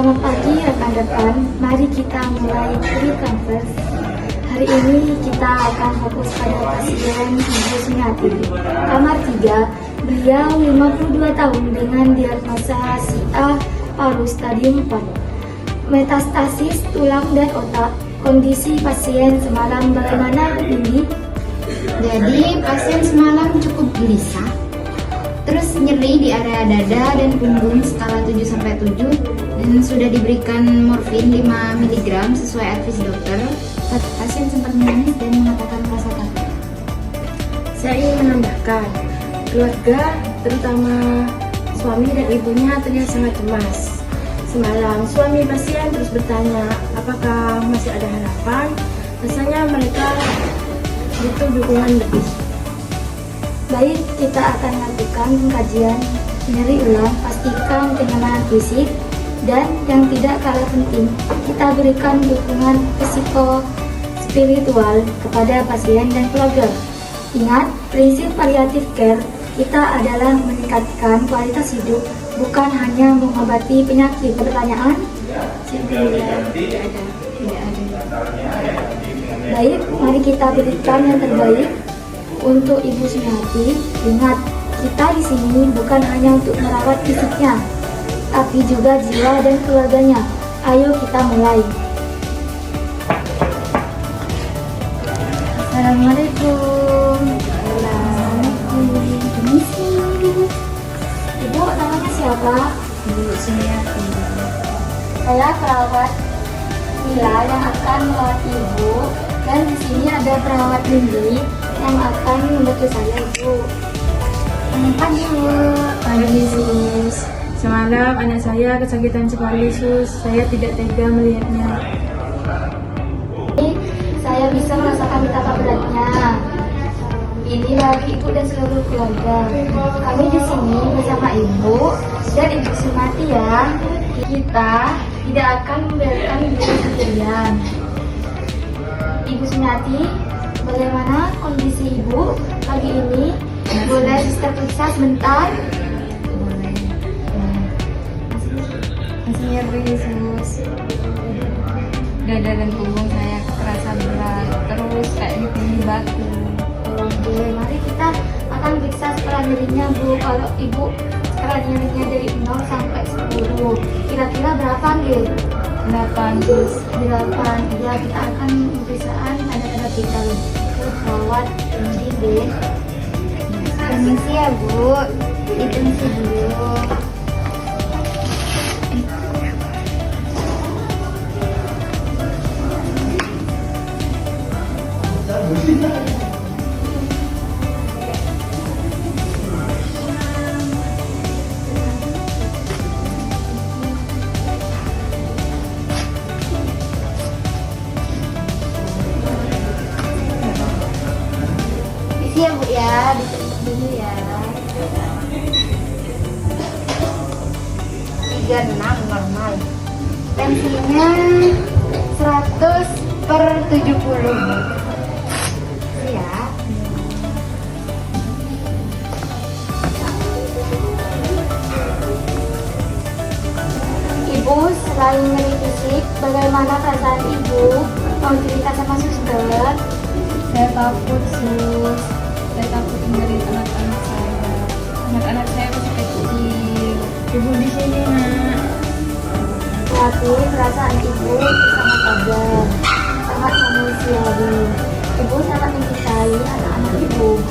Selamat pagi rekan-rekan, mari kita mulai pre-converse. Hari ini kita akan fokus pada pasien Ibu Sumiati. Kamar 3, beliau 52 tahun dengan diagnosa CA paru stadium 4. Metastasis tulang dan otak. Kondisi pasien semalam bagaimana, Indi? Jadi pasien semalam cukup gelisah, terus nyeri di area dada dan punggung skala 7-7, dan sudah diberikan morfin 5 mg sesuai advis dokter. Pasien sempat menangis dan mengatakan rasa takut. Saya ingin menambahkan, keluarga terutama suami dan ibunya terlihat sangat cemas. Semalam suami pasien terus bertanya apakah masih ada harapan. Rasanya mereka butuh dukungan lebih. Baik, kita akan lakukan kajian nyeri ulang, pastikan kenyamanan fisik, dan yang tidak kalah penting, kita berikan dukungan psikospiritual kepada pasien dan keluarga. Ingat, prinsip palliative care kita adalah meningkatkan kualitas hidup, bukan hanya mengobati penyakit. Pertanyaan? Tidak ada. Baik, mari kita berikan yang terbaik untuk Ibu Sumiati. Ingat, kita di sini bukan hanya untuk merawat fisiknya, tapi juga jiwa dan keluarganya. Ayo kita mulai. Assalamualaikum. Permisi. Ibu, namanya siapa? Ibu Sumiati. Saya perawat Mila yang akan merawat Ibu, dan di sini ada perawat Lindi yang akan membantu saya, Ibu. Pagi Bu, pagi Sus. Semalam anak saya kesakitan sekali Sus. Saya tidak tega melihatnya. Saya bisa merasakan betapa beratnya. Ini bagi Ibu dan seluruh keluarga. Kami di sini bersama Ibu dan Ibu Sumiati ya. Kita tidak akan membiarkan Ibu sendirian. Ibu Sumiati, bagaimana kondisi Ibu pagi ini? Boleh suster periksa sebentar? Boleh. Masih nyeri Sus. Dada dan punggung saya kerasa berat, terus kayak dipilih batu. Oke, mari kita akan periksa skala nyerinya, Bu. Kalau Ibu skala nyerinya dari 0 sampai 10, kira-kira berapa, Nggih? 8 Sus. 8. Ya, kita akan pemeriksaan tanda-tanda vital ke perawat Indi, deh. Permisi ya Bu, ditemsi dulu. Permisi ya Bu ya, ditutup dulu ya. 36 normal. Tensinya 100/70. Ya. Ibu, selain nyeri fisik, bagaimana perasaan Ibu? Mau cerita sama suster? Saya takut Sus. Saya takut dengerin anak-anak saya. Anak-anak saya masih kecil. Ibu di sini nak. Khawatir perasaan Ibu sangat sabar, sangat manusiawi. Ibu sangat mencintai anak-anak Ibu.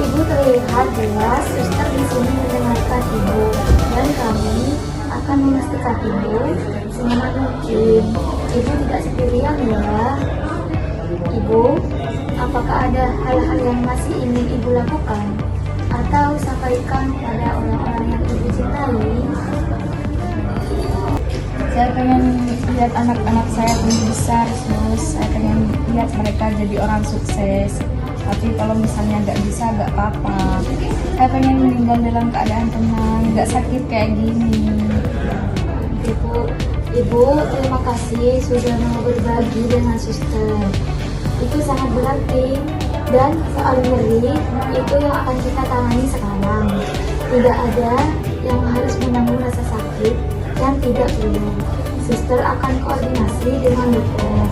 Ibu terlihat jelas suster di sini mendengarkan Ibu, dan kami akan memastikan Ibu semangat mungkin. Ibu tidak sendirian ya. Ibu, apakah ada hal-hal yang masih ingin Ibu lakukan atau sampaikan pada orang-orang yang Ibu cintai? Saya pengen lihat anak-anak saya tumbuh besar Sus. Saya pengen lihat mereka jadi orang sukses. Tapi kalau misalnya nggak bisa, nggak apa-apa. Saya pengen meninggal dalam keadaan tenang, nggak sakit kayak gini. Ibu, terima kasih sudah mau berbagi dengan suster. Itu sangat berarti. Dan soal nyeri, itu yang akan kita tangani sekarang. Tidak ada yang harus menanggung rasa sakit jam 3 suster akan koordinasi dengan dokter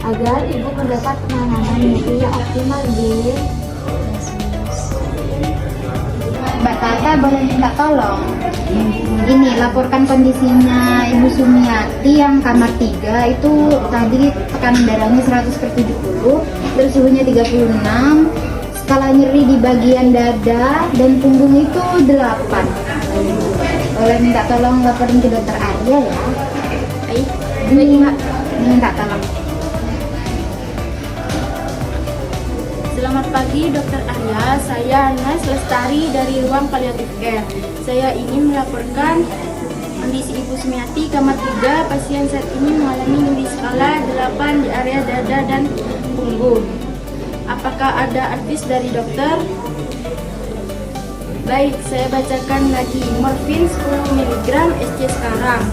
agar ibu mendapat penanganan nyeri yang optimal, Bu. Mbak Tata boleh minta tolong? Ini laporkan kondisinya Ibu Sumiati yang kamar 3 itu tadi tekanan darahnya 100/70, terus suhunya 36, skala nyeri di bagian dada dan punggung itu 8. Boleh minta tolong laporin ke dokter Arya ya? Baik, Mbak. Minta tolong. Selamat pagi, Dokter Arya. Saya Nas Lestari dari Ruang Paliatif Care. Saya ingin melaporkan kondisi Ibu Sumiati kamar 3. Pasien saat ini mengalami nyeri skala 8 di area dada dan punggung. Apakah ada advis dari dokter? Baik, saya bacakan lagi. Morfin 10 mg SC sekarang.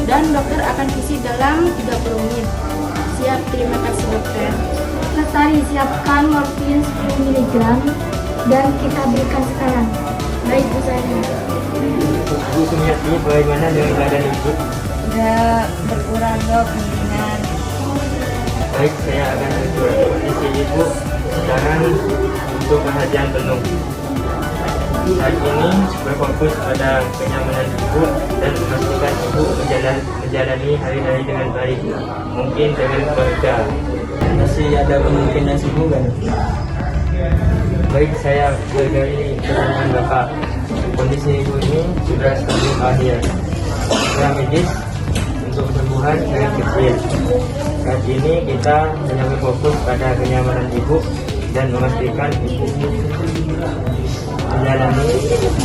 Dan dokter akan visi dalam 30 menit. Siap, terima kasih dokter. Lestari, siapkan morfin 10 mg dan kita berikan sekarang. Baik, Bu saya. Ibu Sumiati, bagaimana dengan keadaan ibu? Udah berkurang dok, mendingan. Baik, saya akan mencuri kondisi ibu sekarang untuk perhatian penuh. Saat ini berfokus pada kenyamanan ibu dan memastikan ibu menjalani hari-hari dengan baik, mungkin dengan keluarga. Masih ada kemungkinan sembuh kan? Baik, saya berkali dengan Bapak. Kondisi ibu ini sudah stabil akhir. Secara medis untuk kesembuhan sangat kecil. Saat ini kita hanya berfokus pada kenyamanan ibu dan memastikan ibu menjalani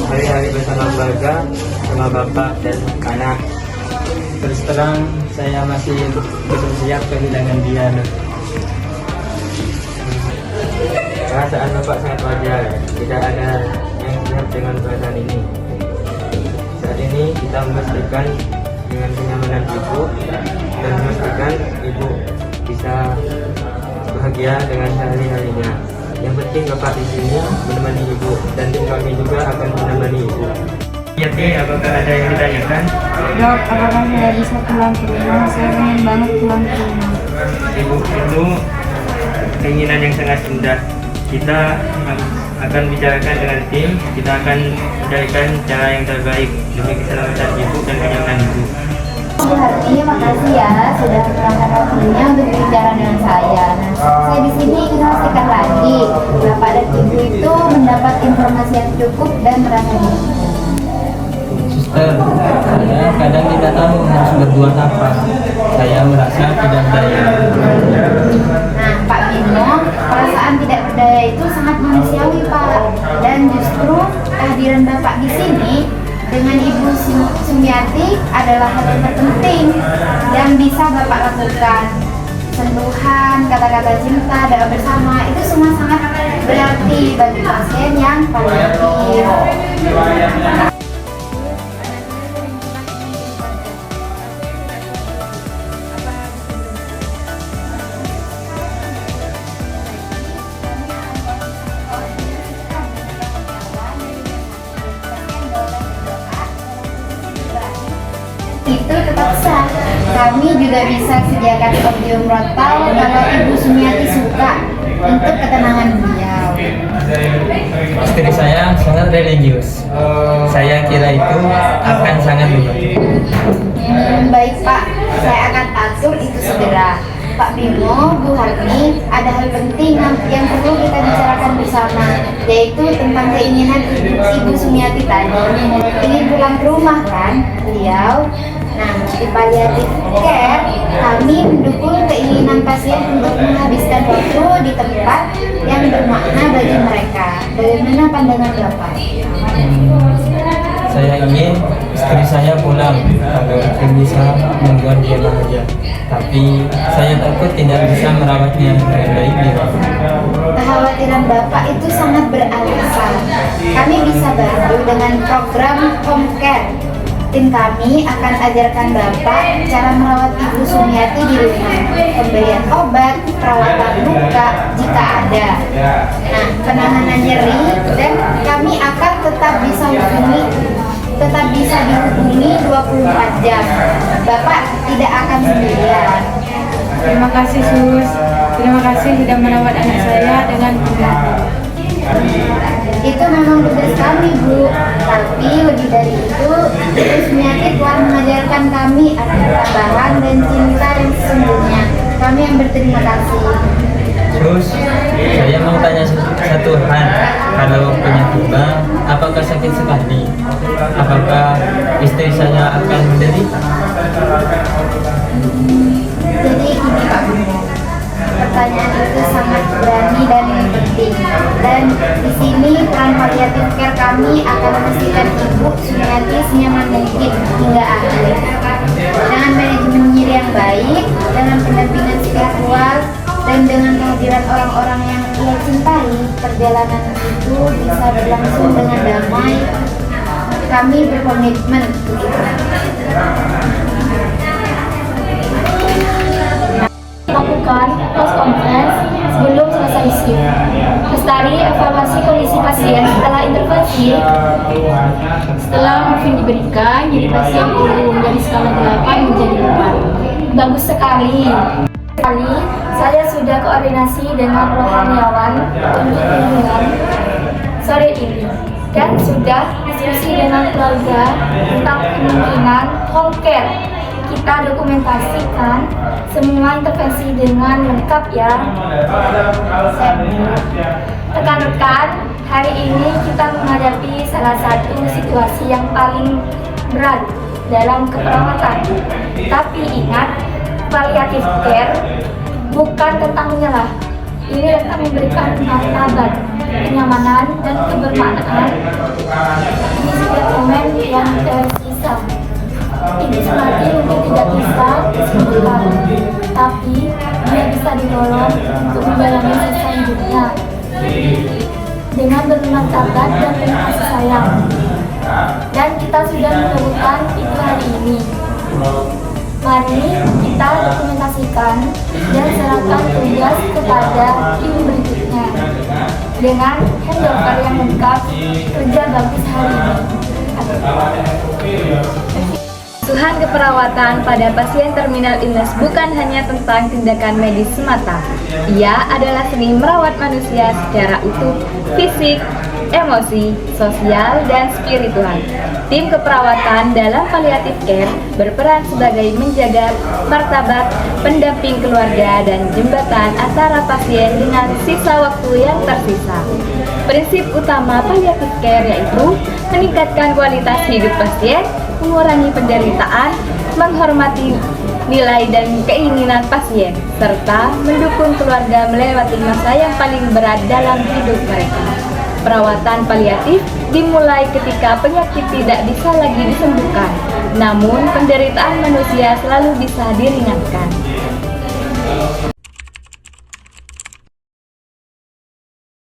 hari-hari bersama keluarga, sama bapak dan anak. Terus terang saya masih belum siap kehilangan dia. Perasaan bapak sangat wajar, tidak ada yang siap dengan perasaan ini. Saat ini kita memastikan dengan kenyamanan ibu dan memastikan ibu bisa bahagia dengan hari-harinya. Yang penting bapak di sini menemani ibu dan tim kami juga akan menemani ibu. Yati, apakah ada yang ditanyakan? Dok, apakah saya bisa pulang ke rumah? Saya pengen banget pulang ke rumah. Ibu itu keinginan yang sangat indah. Kita akan bicarakan dengan tim, kita akan mencarikan cara yang terbaik demi keselamatan ibu dan kenyamanan ibu. Bu Harti, makasih ya sudah meluangkan waktunya untuk berbicara dengan saya. Nah, saya di sini ingin memastikan lagi, Bapak dan Ibu itu mendapat informasi yang cukup dan merasa nyaman. Suster, saya kadang tidak tahu harus berbuat apa. Saya merasa tidak berdaya. Nah, Pak Bimo, perasaan tidak berdaya itu sangat manusiawi, Pak. Dan justru kehadiran Bapak di sini dengan Ibu Sumiati adalah hal yang terpenting yang bisa Bapak lakukan. Sentuhan, kata-kata cinta, doa bersama itu semua sangat berarti bagi pasien yang paliatif. Itu tetap sah. Kami juga bisa sediakan audio frontal kalau Ibu Sumiati suka untuk ketenangan beliau. Istri saya sangat religius. Saya kira itu akan sangat membantu. Baik Pak, saya akan atur itu segera. Pak Bimo, Bu Harni, ada hal penting yang perlu kita bicarakan bersama, yaitu tentang keinginan Ibu Sumiati tadi. Ingin pulang ke rumah kan, beliau? Nah, di Palliative Care, kami mendukung keinginan pasien untuk menghabiskan waktu di tempat yang bermakna bagi mereka. Bagaimana pandangan Bapak? Saya ingin istri saya pulang agar bisa membuat dia bahagia. Tapi saya takut tidak bisa merawatnya dengan baik di rumah. Kekhawatiran Bapak itu sangat beralasan. Kami bisa bantu dengan program Home Care. Tim kami akan ajarkan Bapak cara merawat Ibu Sumiati di rumah, pemberian obat, perawatan luka jika ada. Nah, penanganan nyeri, dan kami akan tetap bisa hubungi tetap bisa dihubungi 24 jam. Bapak tidak akan sendirian. Terima kasih Sus. Terima kasih sudah merawat anak saya dengan benar. Itu memang tugas kami, Bu. Tapi lebih dari itu, Ibu Sumiati telah mengajarkan kami arti kesabaran dan cinta yang sesungguhnya. Kami yang berterima kasih. Terus, saya mau tanya satu hal. Kalau waktunya tiba, apakah sakit sekali? Apakah istri saya akan menderita? Jadi gini Pak Bu, pertanyaan itu sangat berani dan penting. Dan di sini peran palliative care kami akan memastikan Ibu Sumiati senyaman mungkin hingga akhir. Dengan manajemen nyeri yang baik, dengan pendampingan spiritual, dan dengan kehadiran orang-orang yang ia cintai, perjalanan itu bisa berlangsung dengan damai. Kami berkomitmen begitu. Lakukan post conference sebelum selesai shift. Lestari evaluasi kondisi pasien setelah intervensi. Setelah morfin diberikan, jadi pasien turun dari skala 8 menjadi 4. Bagus sekali. Saya sudah koordinasi dengan rohaniawan untuk kunjungan sore ini dan sudah diskusi dengan keluarga tentang kemungkinan home care. Kita dokumentasikan semua intervensi dengan lengkap ya. Rekan-rekan, hari ini kita menghadapi salah satu situasi yang paling berat dalam keperawatan. Tapi ingat, palliative care bukan tentang menyerah. Ini tentang memberikan martabat, kenyamanan, dan kebermaknaan di setiap momen yang tersisa. Ibu Sumiati mungkin tidak bisa disembuhkan, tapi dia bisa ditolong untuk menjalani sisa hidupnya dengan bermartabat dan penuh kasih sayang. Dan kita sudah menemukan itu hari ini. Mari kita dokumentasikan dan serahkan tugas kepada tim berikutnya. Dengan handover yang lengkap, kerja bagus hari ini. Asuhan keperawatan pada pasien terminal illness bukan hanya tentang tindakan medis semata. Ia adalah seni merawat manusia secara utuh, fisik, emosi, sosial, dan spiritual. Tim keperawatan dalam palliative care berperan sebagai menjaga martabat, pendamping keluarga, dan jembatan antara pasien dengan sisa waktu yang tersisa. Prinsip utama palliative care yaitu meningkatkan kualitas hidup pasien, mengurangi penderitaan, menghormati nilai dan keinginan pasien, serta mendukung keluarga melewati masa yang paling berat dalam hidup mereka. Perawatan paliatif dimulai ketika penyakit tidak bisa lagi disembuhkan, namun penderitaan manusia selalu bisa diringankan.